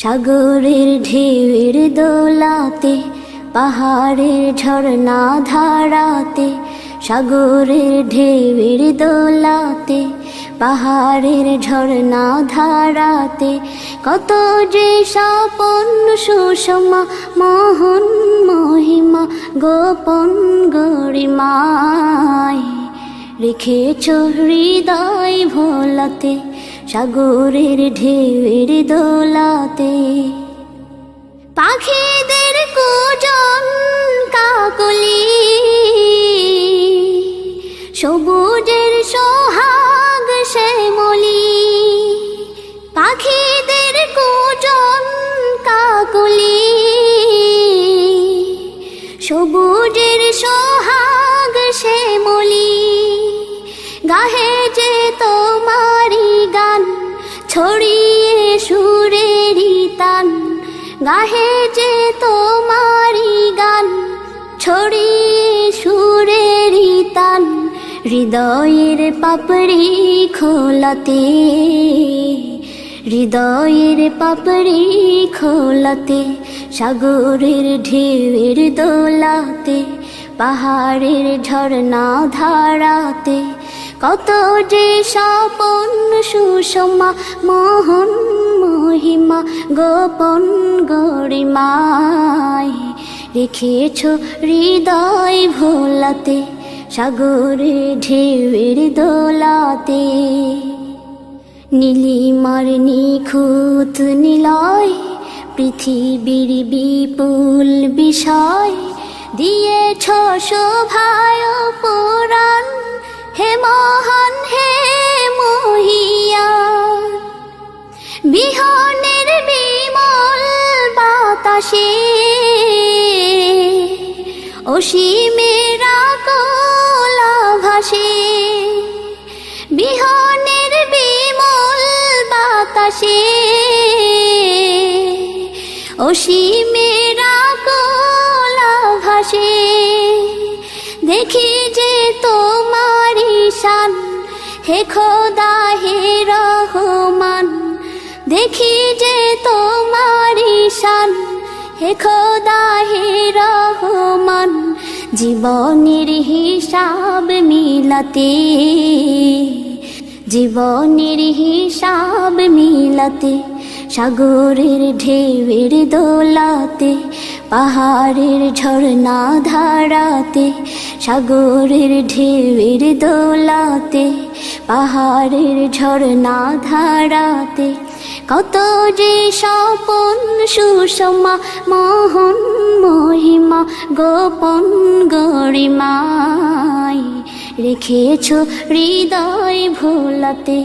সাগরের ঢেউয়ের দোলাতে, পাহাড়ের ঝর্ণা ধারাতে, সাগরের ঢেউয়ের দোলাতে, পাহাড়ের ঝর্ণা ধারাতে, কত যে স্বপন সুষমা মোহন মহিমা গোপন গরিমায় রেখেছ হৃদয় ভোলাতে, সাগরের ঢেউয়ের দোলাতে। পাখিদের কুজন কাকলি, সবুজের সোহাগ শ্যামলি, পাখিদের কুজন কাকলি, সবুজের সোহাগ শ্যামলি, গাহে যে তোমারি গান ছড়িয়ে সুরেরি তান, গাহে যে তোমারি গান ছড়িয়ে সুরেরি তান, হৃদয়ের পাপড়ি খোলাতে, হৃদয়ের পাপড়ি খোলাতে, সাগরের ঢেউয়ের দোলাতে, পাহাড়ের ঝর্ণা ধারাতে, কত যে স্বপন সুষমা মোহন মহিমা গোপন গরিমায় রেখেছ হৃদয় ভোলাতে, সাগরের ঢেউয়ের দোলাতে। নীলিমার নিখুঁত নিলয়, পৃথিবীর বিপুল বিষয়, দিয়েছ শোভায় পুরাণ, হে মহান হে মহিয়ান। বিহনের বিমল বাতাসে, অসীমের আকুল ভাসে, বিহনের বিমল বাতাসে, অসীমের আকুল ভাসে, দেখি যে তোমারি শান, হে খোদা হে রহমান, দেখি যে তোমারি শান, হে খোদা হে রহমান, জীবনের হিসাব মিলাতে, জীবনের হিসাব মিলাতে, সাগরের ঢেউয়ের দোলাতে, পাহাড়ের ঝর্ণা ধারাতে, সাগরের ঢেউয়ের দোলাতে, পাহাড়ের ঝর্ণা ধারাতে, কত যে স্বপন সুষমা মোহন মহিমা গোপন গরিমায় রেখেছ হৃদয় ভোলাতে,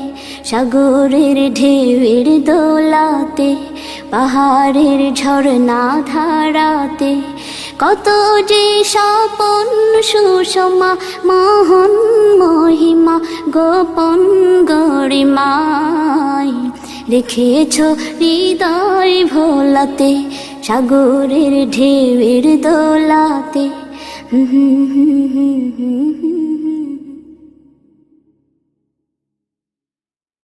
সাগরের ঢেউয়ের দোলাতে, পাহাড়ের ঝর্ণা ধারাতে, কত যে স্বপন সুষমা মোহন মহিমা গোপন গরিমায় রেখেছ হৃদয় ভোলাতে, সাগরের ঢেউয়ের দোলাতে।